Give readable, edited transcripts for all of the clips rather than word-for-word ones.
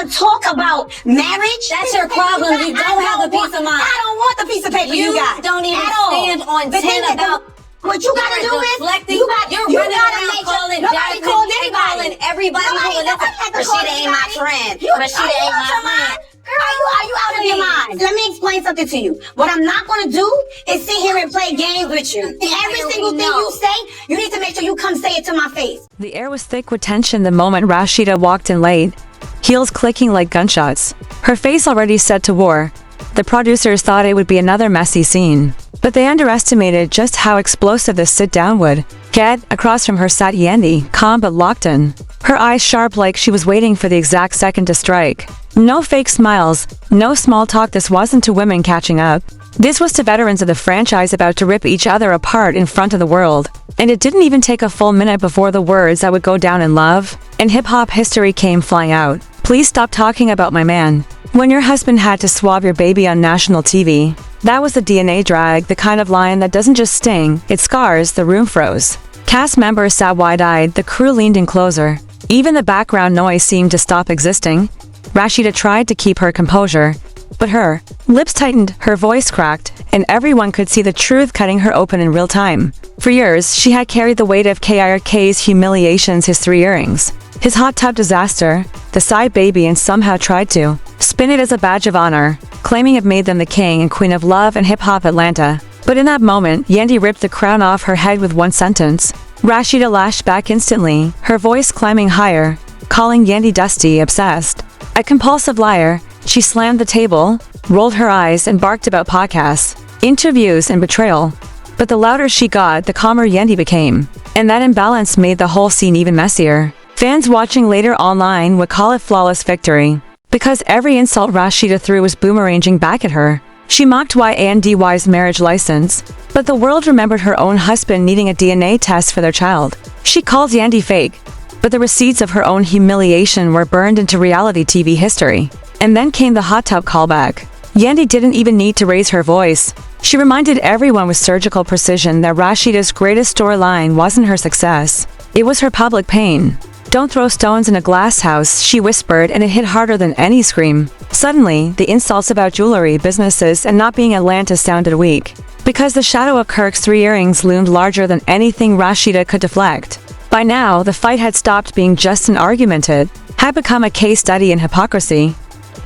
want to talk about marriage? That's your problem. You don't have a peace of mind. I don't want the piece of paper you got. You don't even at all. stand on 10 about... What you gotta do is, you're running around make calling nobody Jasmine, called anybody. calling everybody. Rasheeda ain't my friend. Rasheeda ain't my friend. Are you out of your mind? Let me explain something to you. What I'm not gonna do is sit here and play games with you. Every single thing you say, you need to make sure you come say it to my face. The air was thick with tension the moment Rasheeda walked in late, heels clicking like gunshots, her face already set to war. The producers thought it would be another messy scene, but they underestimated just how explosive this sit-down would get. Across from her sat Yandy, calm but locked in, her eyes sharp like she was waiting for the exact second to strike. No fake smiles, no small talk. This wasn't to women catching up. This was to veterans of the franchise about to rip each other apart in front of the world. And it didn't even take a full minute before the words "that would go down in love" and hip-hop history came flying out. Please stop talking about my man. When your husband had to swab your baby on national TV, that was the DNA drag, the kind of line that doesn't just sting, it scars. The room froze. Cast members sat wide-eyed, the crew leaned in closer. Even the background noise seemed to stop existing. Rasheeda tried to keep her composure, but her lips tightened, her voice cracked, and everyone could see the truth cutting her open in real time. For years, she had carried the weight of KIRK's humiliations, his 3 earrings, his hot tub disaster, the side baby, and somehow tried to spin it as a badge of honor, claiming it made them the king and queen of love and hip-hop Atlanta. But in that moment, Yandy ripped the crown off her head with one sentence. Rasheeda lashed back instantly, her voice climbing higher, calling Yandy dusty, obsessed, a compulsive liar. She slammed the table, rolled her eyes, and barked about podcasts, interviews, and betrayal. But the louder she got, the calmer Yandy became, and that imbalance made the whole scene even messier. Fans watching later online would call it flawless victory, because every insult Rasheeda threw was boomeranging back at her. She mocked Yandy's marriage license, but the world remembered her own husband needing a DNA test for their child. She called Yandy fake, but the receipts of her own humiliation were burned into reality TV history. And then came the hot tub callback. Yandy didn't even need to raise her voice. She reminded everyone with surgical precision that Rasheeda's greatest storyline wasn't her success. It was her public pain. "Don't throw stones in a glass house," she whispered, and it hit harder than any scream. Suddenly, the insults about jewelry, businesses, and not being Atlanta sounded weak, because the shadow of Kirk's 3 earrings loomed larger than anything Rasheeda could deflect. By now, the fight had stopped being just an argument. It had become a case study in hypocrisy.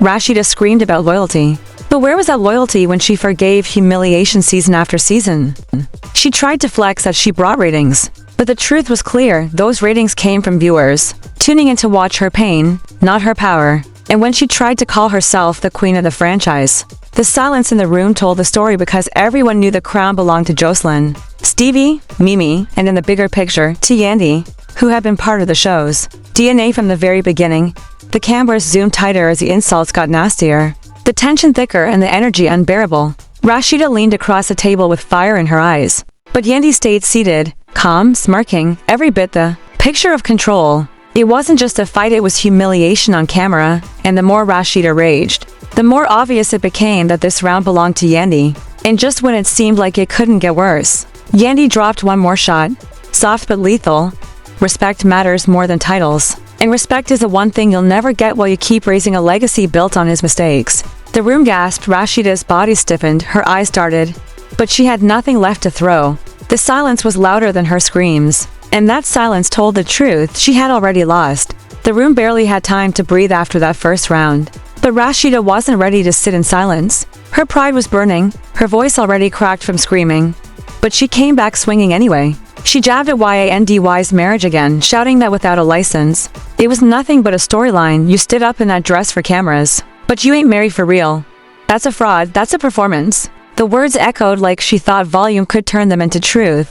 Rasheeda screamed about loyalty. But where was that loyalty when she forgave humiliation season after season? She tried to flex that she brought ratings. But the truth was clear, those ratings came from viewers tuning in to watch her pain, not her power. And when she tried to call herself the queen of the franchise, the silence in the room told the story, because everyone knew the crown belonged to Jocelyn, Stevie, Mimi, and in the bigger picture, to Yandy, who had been part of the show's DNA from the very beginning. The cameras zoomed tighter as the insults got nastier, the tension thicker and the energy unbearable. Rasheeda leaned across the table with fire in her eyes, but Yandy stayed seated, calm, smirking, every bit the picture of control. It wasn't just a fight, it was humiliation on camera, and the more Rasheeda raged, the more obvious it became that this round belonged to Yandy. And just when it seemed like it couldn't get worse, Yandy dropped one more shot, soft but lethal. Respect matters more than titles. And respect is the one thing you'll never get while you keep raising a legacy built on his mistakes. The room gasped, Rasheeda's body stiffened, her eyes darted, but she had nothing left to throw. The silence was louder than her screams, and that silence told the truth: she had already lost. The room barely had time to breathe after that first round. But Rasheeda wasn't ready to sit in silence. Her pride was burning, her voice already cracked from screaming. But she came back swinging anyway. She jabbed at Yandy's marriage again, shouting that without a license, it was nothing but a storyline. You stood up in that dress for cameras, but you ain't married for real. That's a fraud, that's a performance. The words echoed like she thought volume could turn them into truth.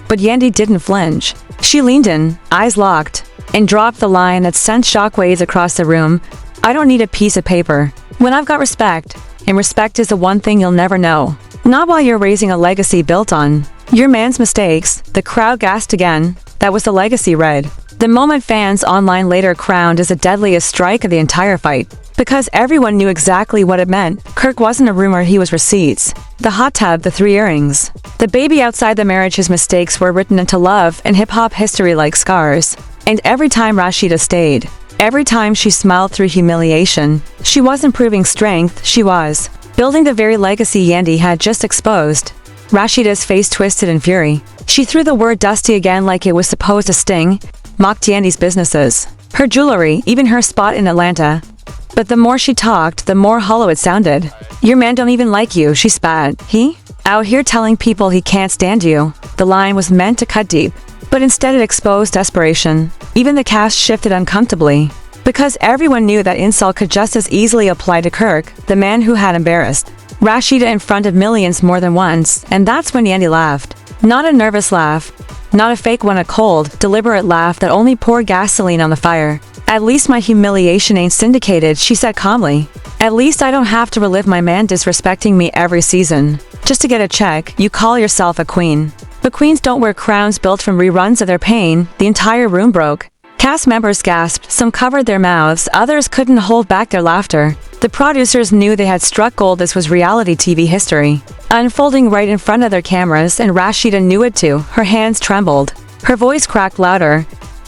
But Yandy didn't flinch. She leaned in, eyes locked, and dropped the line that sent shockwaves across the room. "I don't need a piece of paper when I've got respect, and respect is the one thing you'll never know. Not while you're raising a legacy built on your man's mistakes." The crowd gasped again. That was the legacy read. The moment fans online later crowned as the deadliest strike of the entire fight, because everyone knew exactly what it meant. Kirk wasn't a rumor, he was receipts. The hot tub, the 3 earrings, the baby outside the marriage, his mistakes were written into love and hip-hop history like scars. And every time Rasheeda stayed, Every time she smiled through humiliation, she wasn't proving strength, she was building the very legacy Yandy had just exposed. Rasheeda's face twisted in fury. She threw the word dusty again like it was supposed to sting, mocked Yandy's businesses, her jewelry, even her spot in Atlanta. But the more she talked, the more hollow it sounded. Your man don't even like you, she spat. He? Out here telling people he can't stand you. The line was meant to cut deep, but instead it exposed desperation. Even the cast shifted uncomfortably, because everyone knew that insult could just as easily apply to Kirk, the man who had embarrassed Rasheeda in front of millions more than once, and that's when Yandy laughed. Not a nervous laugh, not a fake one, a cold, deliberate laugh that only poured gasoline on the fire. At least my humiliation ain't syndicated, she said calmly. At least I don't have to relive my man disrespecting me every season. Just to get a check, you call yourself a queen. But queens don't wear crowns built from reruns of their pain. The entire room broke. Cast members gasped, some covered their mouths, others couldn't hold back their laughter. The producers knew they had struck gold. This was reality TV history, unfolding right in front of their cameras, and Rasheeda knew it too. Her hands trembled. Her voice cracked louder,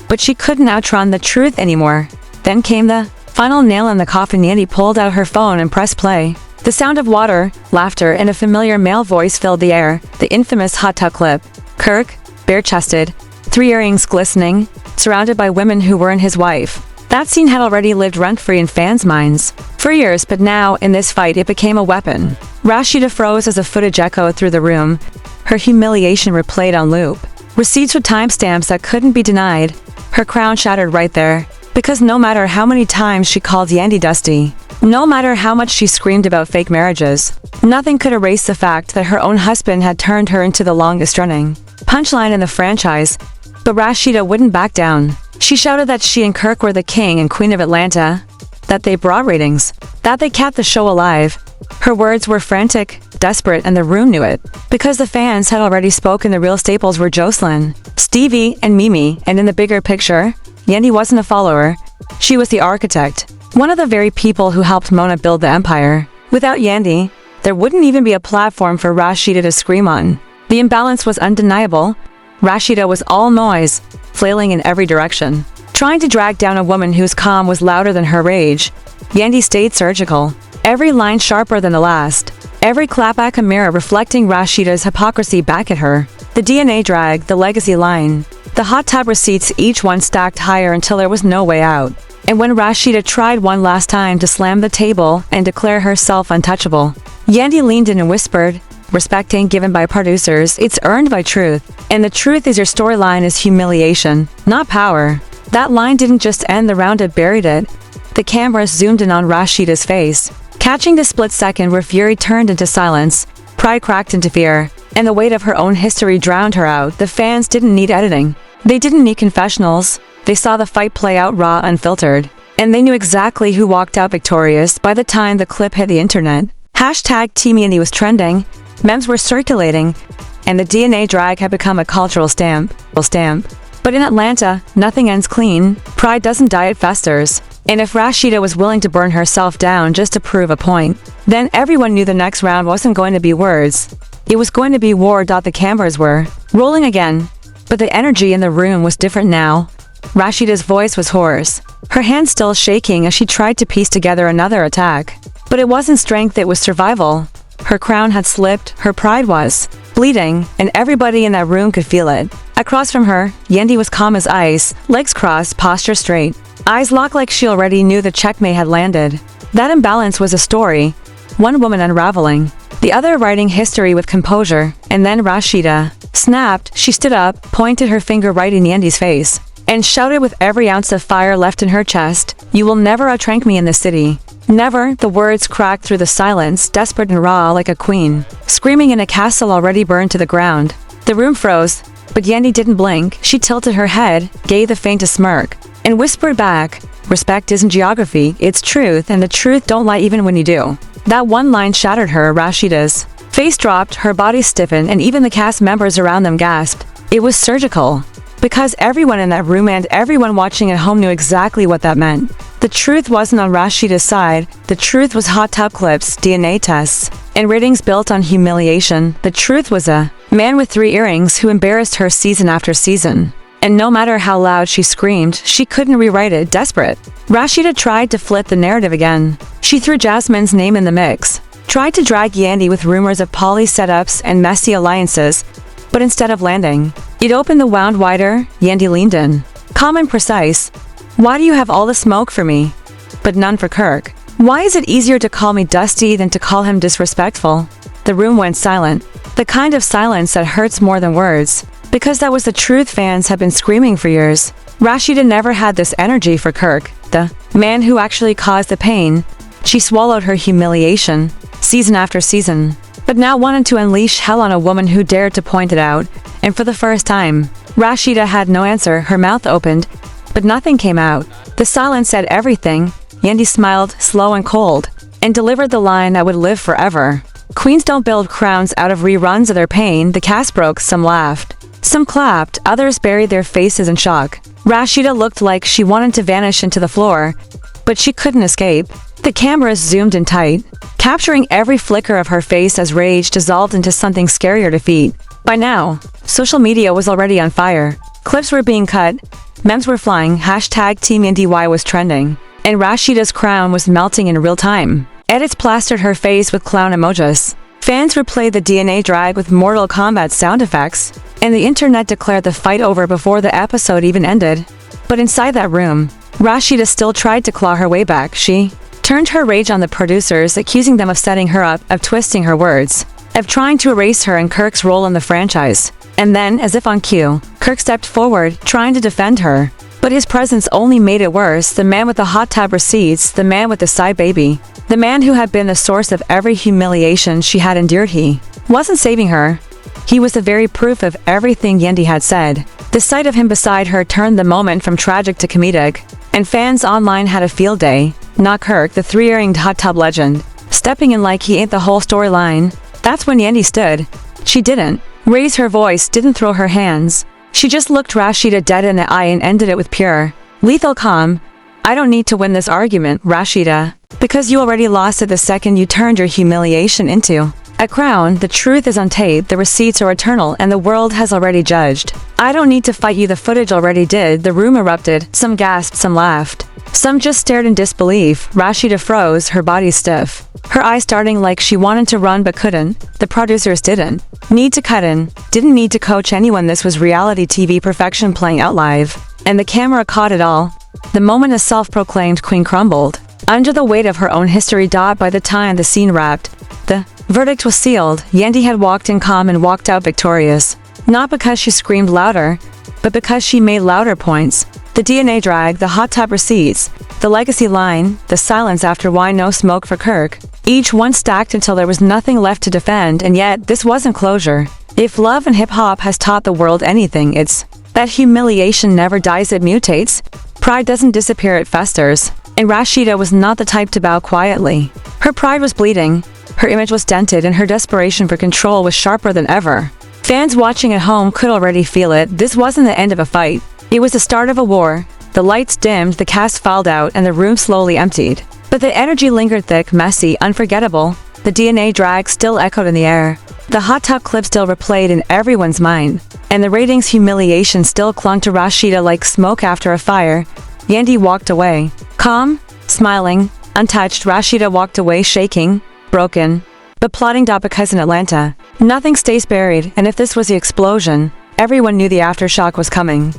but she couldn't outrun the truth anymore. Then came the final nail in the coffin. Yandy pulled out her phone and pressed play. The sound of water, laughter, and a familiar male voice filled the air. The infamous hot tub clip. Kirk, bare-chested, 3 earrings glistening, surrounded by women who weren't his wife. That scene had already lived rent-free in fans' minds for years, but now, in this fight, it became a weapon. Rasheeda froze as the footage echoed through the room, her humiliation replayed on loop. Receipts with timestamps that couldn't be denied. Her crown shattered right there, because no matter how many times she called Yandy dusty, no matter how much she screamed about fake marriages, nothing could erase the fact that her own husband had turned her into the longest-running punchline in the franchise. But Rasheeda wouldn't back down. She shouted that she and Kirk were the king and queen of Atlanta, that they brought ratings, that they kept the show alive. Her words were frantic, desperate, and the room knew it, because the fans had already spoken. The real staples were Jocelyn, Stevie, and Mimi, and in the bigger picture, Yandy wasn't a follower. She was the architect, one of the very people who helped Mona build the empire. Without Yandy, there wouldn't even be a platform for Rasheeda to scream on. The imbalance was undeniable. Rasheeda was all noise, flailing in every direction, trying to drag down a woman whose calm was louder than her rage. Yandy stayed surgical, every line sharper than the last, every clapback a mirror reflecting Rasheeda's hypocrisy back at her. The DNA drag, the legacy line, the hot tub receipts, each one stacked higher until there was no way out. And when Rasheeda tried one last time to slam the table and declare herself untouchable, Yandy leaned in and whispered, "Respect ain't given by producers, it's earned by truth. And the truth is your storyline is humiliation, not power." That line didn't just end the round, it buried it. The cameras zoomed in on Rasheeda's face, catching the split second where fury turned into silence, pride cracked into fear, and the weight of her own history drowned her out. The fans didn't need editing. They didn't need confessionals. They saw the fight play out raw, unfiltered. And they knew exactly who walked out victorious by the time the clip hit the internet. Hashtag Team Yandy was trending. Memes were circulating, and the DNA drag had become a cultural stamp. But in Atlanta, nothing ends clean. Pride doesn't die, it festers. And if Rasheeda was willing to burn herself down just to prove a point, then everyone knew the next round wasn't going to be words. It was going to be war. The cameras were rolling again, but the energy in the room was different now. Rasheeda's voice was hoarse, her hands still shaking as she tried to piece together another attack. But it wasn't strength, it was survival. Her crown had slipped, her pride was bleeding, and everybody in that room could feel it. Across from her, Yandy was calm as ice, legs crossed, posture straight, eyes locked like she already knew the checkmate had landed. That imbalance was a story, one woman unraveling, the other writing history with composure. And then Rasheeda snapped. She stood up, pointed her finger right in Yandy's face, and shouted with every ounce of fire left in her chest, "You will never outrank me in this city." Never. The words cracked through the silence, desperate and raw, like a queen screaming in a castle already burned to the ground. The room froze, but Yandy didn't blink. She tilted her head, gave the faintest smirk, and whispered back, "Respect isn't geography, it's truth, and the truth don't lie even when you do." That one line shattered her. Rasheeda's face dropped, her body stiffened, and even the cast members around them gasped. It was surgical, because everyone in that room and everyone watching at home knew exactly what that meant. The truth wasn't on Rasheeda's side. The truth was hot tub clips, DNA tests, and ratings built on humiliation. The truth was a man with 3 earrings who embarrassed her season after season. And no matter how loud she screamed, she couldn't rewrite it. Desperate, Rasheeda tried to flip the narrative again. She threw Jasmine's name in the mix, tried to drag Yandy with rumors of poly setups and messy alliances, but instead of landing, it opened the wound wider. Yandy leaned in, calm and precise. Why do you have all the smoke for me, but none for Kirk? Why is it easier to call me Dusty than to call him disrespectful? The room went silent, the kind of silence that hurts more than words, because that was the truth fans had been screaming for years. Rasheeda never had this energy for Kirk, the man who actually caused the pain. She swallowed her humiliation, season after season, but now wanted to unleash hell on a woman who dared to point it out, and for the first time, Rasheeda had no answer. Her mouth opened, but nothing came out. The silence said everything. Yandy smiled, slow and cold, and delivered the line that would live forever. Queens don't build crowns out of reruns of their pain. The cast broke. Some laughed, some clapped, others buried their faces in shock. Rasheeda looked like she wanted to vanish into the floor, but she couldn't escape. The cameras zoomed in tight, capturing every flicker of her face as rage dissolved into something scarier to feet. By now, social media was already on fire. Clips were being cut, memes were flying, hashtag Team NDY was trending, and Rasheeda's crown was melting in real time. Edits plastered her face with clown emojis. Fans replayed the DNA drag with Mortal Kombat sound effects, and the internet declared the fight over before the episode even ended. But inside that room, Rasheeda still tried to claw her way back. She turned her rage on the producers, accusing them of setting her up, of twisting her words, of trying to erase her and Kirk's role in the franchise. And then, as if on cue, Kirk stepped forward, trying to defend her. But his presence only made it worse. The man with the hot tub receipts, the man with the side baby, the man who had been the source of every humiliation she had endured, he wasn't saving her. He was the very proof of everything Yandy had said. The sight of him beside her turned the moment from tragic to comedic, and fans online had a field day. Not Kirk, the three-earringed hot tub legend, stepping in like he ain't the whole storyline. That's when Yandy stood. She didn't raise her voice, didn't throw her hands. She just looked Rasheeda dead in the eye and ended it with pure, lethal calm. I don't need to win this argument, Rasheeda, because you already lost it the second you turned your humiliation into a crown. The truth is on tape, the receipts are eternal, and the world has already judged. I don't need to fight you, the footage already did. The room erupted, some gasped, some laughed. Some just stared in disbelief. Rasheeda froze, her body stiff, her eyes starting like she wanted to run but couldn't. The producers didn't need to cut in, didn't need to coach anyone. This was reality TV perfection playing out live, and the camera caught it all. The moment a self-proclaimed queen crumbled under the weight of her own history. By the time the scene wrapped, the verdict was sealed. Yandy had walked in calm and walked out victorious, not because she screamed louder, but because she made louder points. The DNA drag, the hot tub receipts, the legacy line, the silence after why no smoke for Kirk, each one stacked until there was nothing left to defend. And yet, this wasn't closure. If love and hip-hop has taught the world anything, it's that humiliation never dies, it mutates. Pride doesn't disappear, it festers. And Rasheeda was not the type to bow quietly. Her pride was bleeding, her image was dented, and her desperation for control was sharper than ever. Fans watching at home could already feel it. This wasn't the end of a fight. It was the start of a war. The lights dimmed, the cast filed out, and the room slowly emptied. But the energy lingered, thick, messy, unforgettable. The DNA drag still echoed in the air. The hot tub clip still replayed in everyone's mind. And the ratings humiliation still clung to Rasheeda like smoke after a fire. Yandy walked away. Calm, smiling, untouched. Rasheeda walked away shaking, broken, but plotting. Because in Atlanta, nothing stays buried, and if this was the explosion, everyone knew the aftershock was coming.